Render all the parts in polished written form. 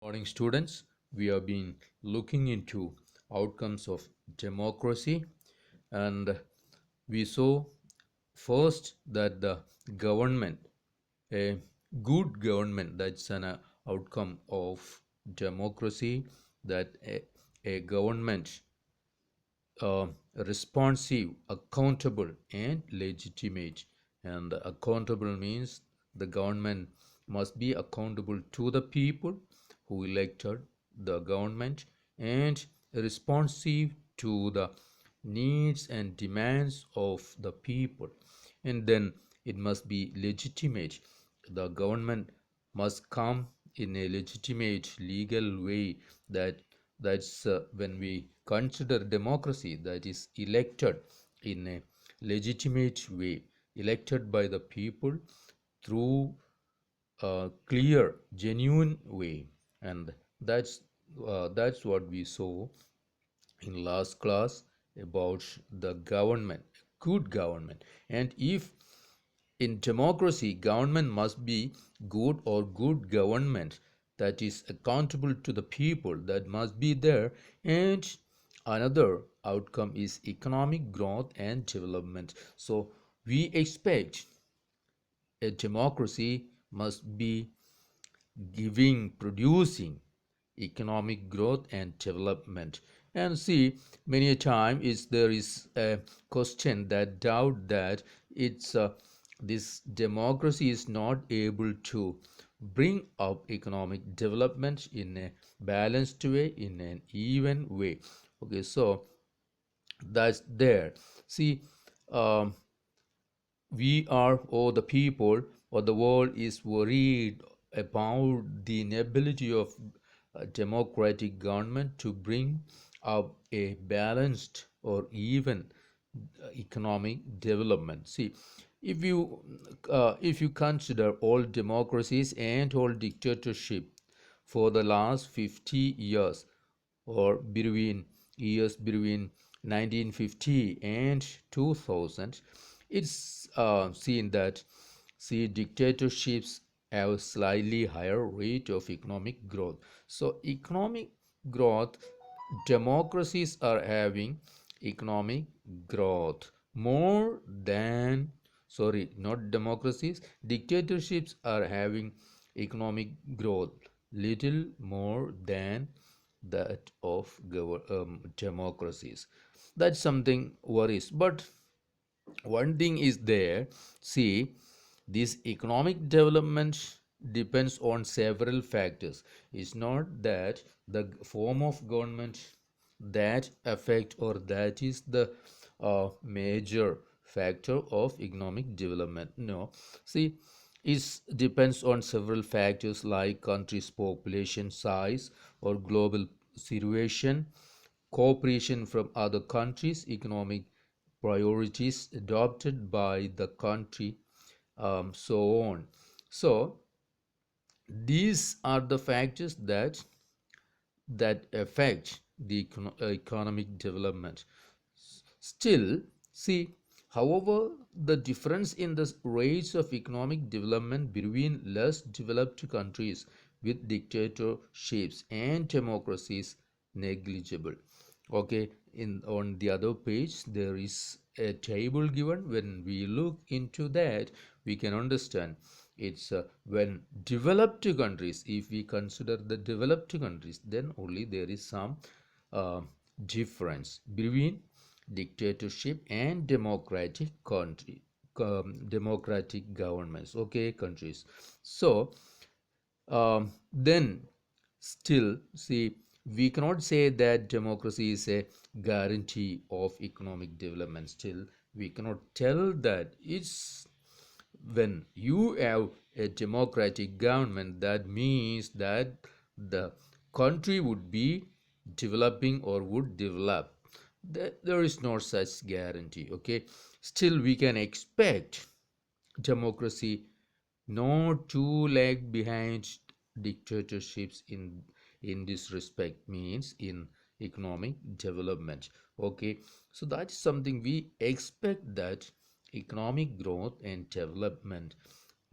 Morning, students. We have been looking into outcomes of democracy, and we saw first that the government, a good government, that's an outcome of democracy, that a government uh, responsive, accountable, and legitimate. And accountable means the government must be accountable to the people who elected the government and responsive to the needs and demands of the people. And then it must be legitimate. The government must come in a legitimate legal way. That's when we consider democracy, that is elected in a legitimate way, elected by the people through a clear, genuine way. And that's what we saw in last class about the government, good government. And if in democracy, government must be good or good government that is accountable to the people, that must be there. And another outcome is economic growth and development. So we expect a democracy must be producing economic growth and development. And see, many a time is there is a question that doubt that it's this democracy is not able to bring up economic development in a balanced way, in an even way. Okay, so that's there. See, um, we are, or the people or the world is worried about the inability of a democratic government to bring up a balanced or even economic development. See, if you consider all democracies and all dictatorship for the last 50 years, or between 1950 and 2000, it's seen that dictatorships have a slightly higher rate of economic growth. So economic growth, democracies are having economic growth more than, sorry, not democracies, dictatorships are having economic growth little more than that of democracies. That's something worries. But one thing is there. See, this economic development depends on several factors. It's not that the form of government that affect, or that is the major factor of economic development. No, see, it depends on several factors like country's population size or global situation, cooperation from other countries, economic priorities adopted by the country, so on. So these are the factors that affect the economic development. Still, see, however, the difference in the rates of economic development between less developed countries with dictatorships and democracies negligible. Okay, in on the other page there is a table given. When we look into that, we can understand it's when developed countries, if we consider the developed countries, then only there is some uh, difference between dictatorship and democratic governments, okay, countries. So then still, see, we cannot say that democracy is a guarantee of economic development. Still, we cannot tell that. It's when you have a democratic government, that means that the country would be developing or would develop. There is no such guarantee. Okay, still we can expect democracy not to lag behind dictatorships in this respect, means in economic development. Okay, so that's something we expect, that economic growth and development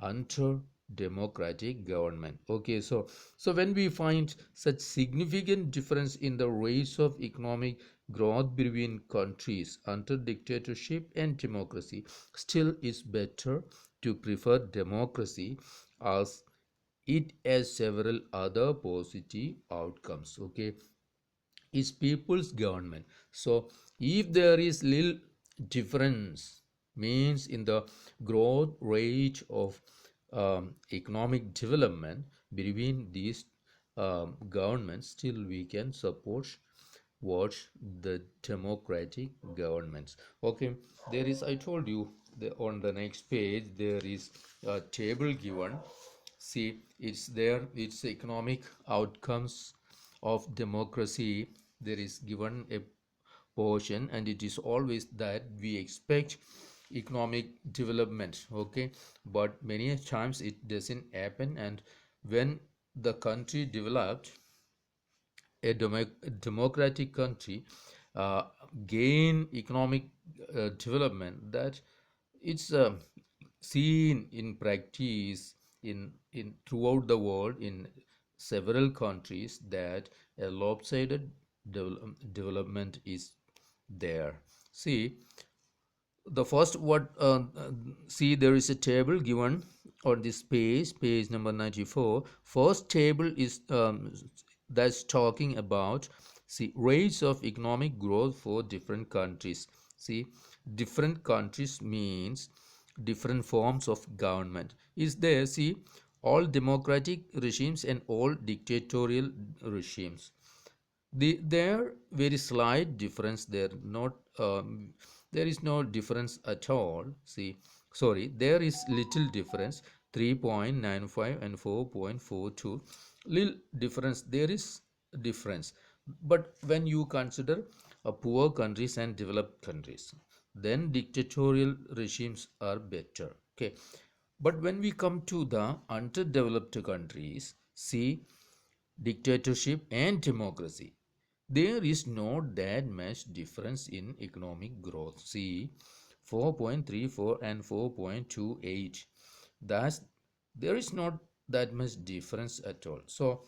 under democratic government. Okay, so when we find such significant difference in the rates of economic growth between countries under dictatorship and democracy, still it's better to prefer democracy, as it has several other positive outcomes. Okay, is people's government. So if there is little difference, means in the growth rate of economic development between these governments, still we can support what the democratic governments. Okay, there is, I told you, on the next page there is a table given. See, it's there, it's economic outcomes of democracy. There is given a portion, and it is always that we expect economic development. Okay, but many times it doesn't happen, and when the country developed, a democratic country uh, gain economic development, that it's seen in practice in throughout the world in several countries, that a lopsided development is there. See, the first what see, there is a table given on this page number 94. First table is that's talking about, see, rates of economic growth for different countries. See, different countries means different forms of government is there. See, all democratic regimes and all dictatorial regimes, there very slight difference there, not there is no difference at all. See, sorry, there is little difference, 3.95 and 4.42, little difference, there is difference. But when you consider poor countries and developed countries, then dictatorial regimes are better. Okay, but when we come to the underdeveloped countries, see, dictatorship and democracy, there is not that much difference in economic growth. See, 4.34 and 4.28, that's, there is not that much difference at all. So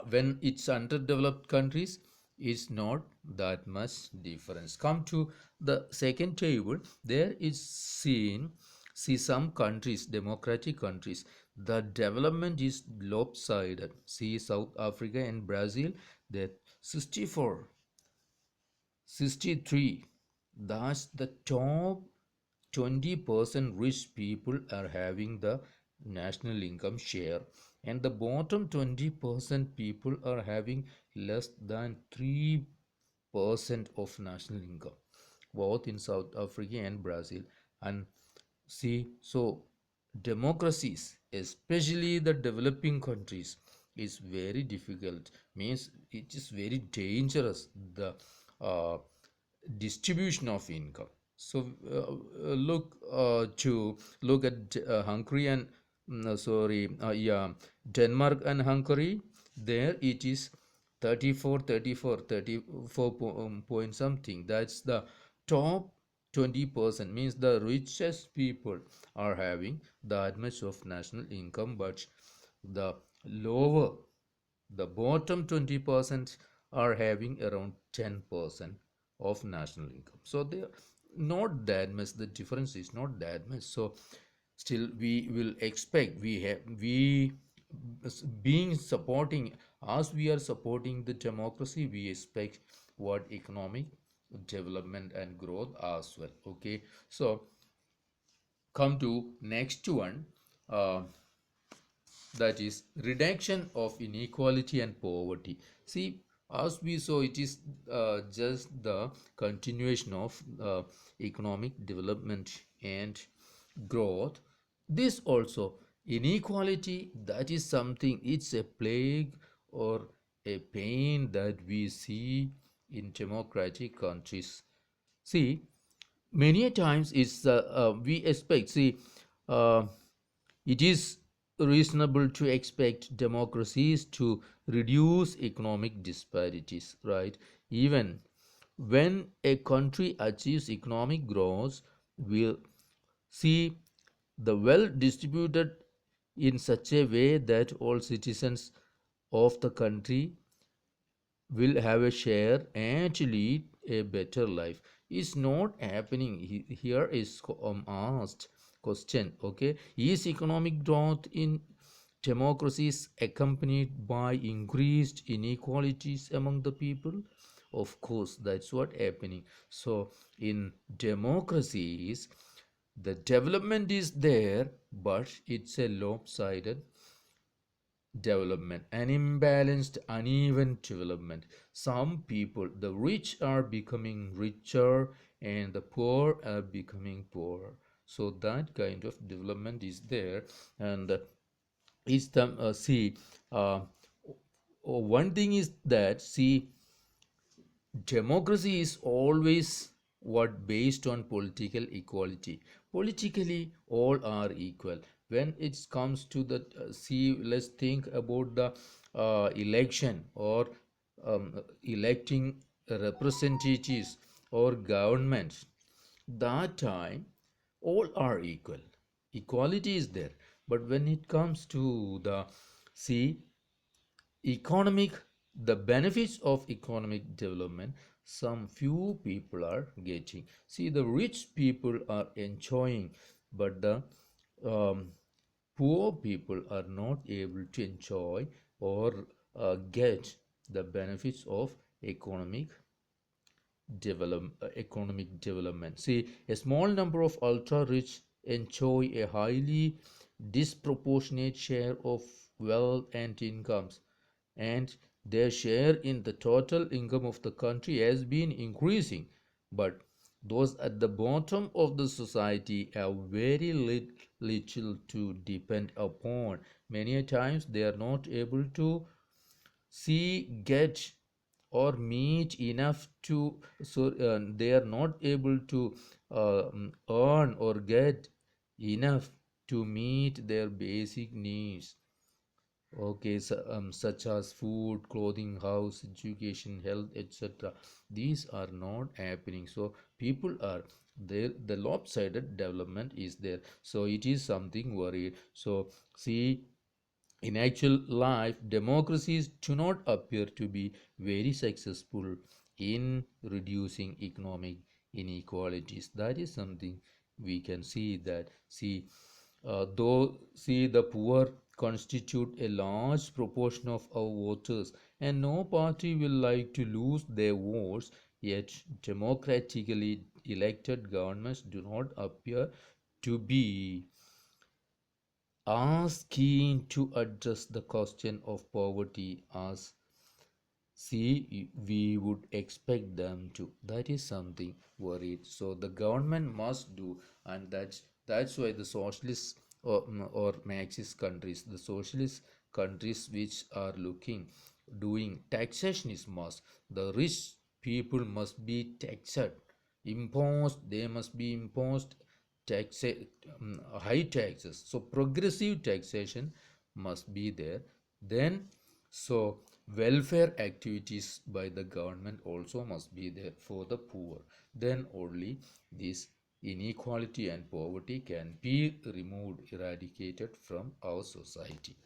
when it's underdeveloped countries, it's not that much difference. Come to the second table, there is seen, see, some countries, democratic countries, the development is lopsided. See, South Africa and Brazil, that 64, 63, that's the top 20% rich people are having the national income share, and the bottom 20% people are having less than 3% of national income, both in South Africa and Brazil. And see, so democracies, especially the developing countries, is very difficult, means it is very dangerous, the uh, distribution of income. So look at Hungary and yeah, Denmark and Hungary. There it is 34 point something. That's the top 20%, means the richest people are having that much of national income, but the lower, the bottom 20% are having around 10% of national income. So they are not that much, the difference is not that much. So still we will expect, we being supporting, as we are supporting the democracy, we expect what economic development and growth as well. Okay, so come to next one, uh, that is reduction of inequality and poverty. See, as we saw, it is just the continuation of economic development and growth. This also, inequality, that is something, it's a plague or a pain that we see in democratic countries. See, many a times it's we expect, see, uh, it is reasonable to expect democracies to reduce economic disparities, right? Even when a country achieves economic growth, we'll see the well distributed in such a way that all citizens of the country will have a share and lead a better life is not happening. Here is asked question, okay, is economic growth in democracies accompanied by increased inequalities among the people? Of course, that's what happening. So in democracies, the development is there, but it's a lopsided development, an imbalanced, uneven development. Some people, the rich are becoming richer and the poor are becoming poorer. So that kind of development is there, and is the see. One thing is that see, democracy is always what based on political equality. Politically all are equal. When it comes to the see, let's think about the election or electing representatives or governments. That time all are equal, equality is there. But when it comes to the see economic, the benefits of economic development, some few people are getting. See, the rich people are enjoying, but the um, poor people are not able to enjoy or get the benefits of economic development. See, a small number of ultra rich enjoy a highly disproportionate share of wealth and incomes, and their share in the total income of the country has been increasing. But those at the bottom of the society have very little to depend upon. Many a times they are not able to see, get or meet enough to, so they are not able to earn or get enough to meet their basic needs, okay, so, such as food, clothing, house, education, health, etc. These are not happening. So people are there, the lopsided development is there, so it is something worried. So see, in actual life, democracies do not appear to be very successful in reducing economic inequalities. That is something we can see that. See, though, see, the poor constitute a large proportion of our voters, and no party will like to lose their votes, yet democratically elected governments do not appear to be as keen to address the question of poverty as see we would expect them to. That is something worried. So the government must do, and that's why the socialist or Marxist countries, the socialist countries which are looking doing taxation is must. The rich people must be taxed, imposed. They must be imposed tax, high taxes. So progressive taxation must be there. Then so welfare activities by the government also must be there for the poor. Then only this inequality and poverty can be removed, eradicated from our society.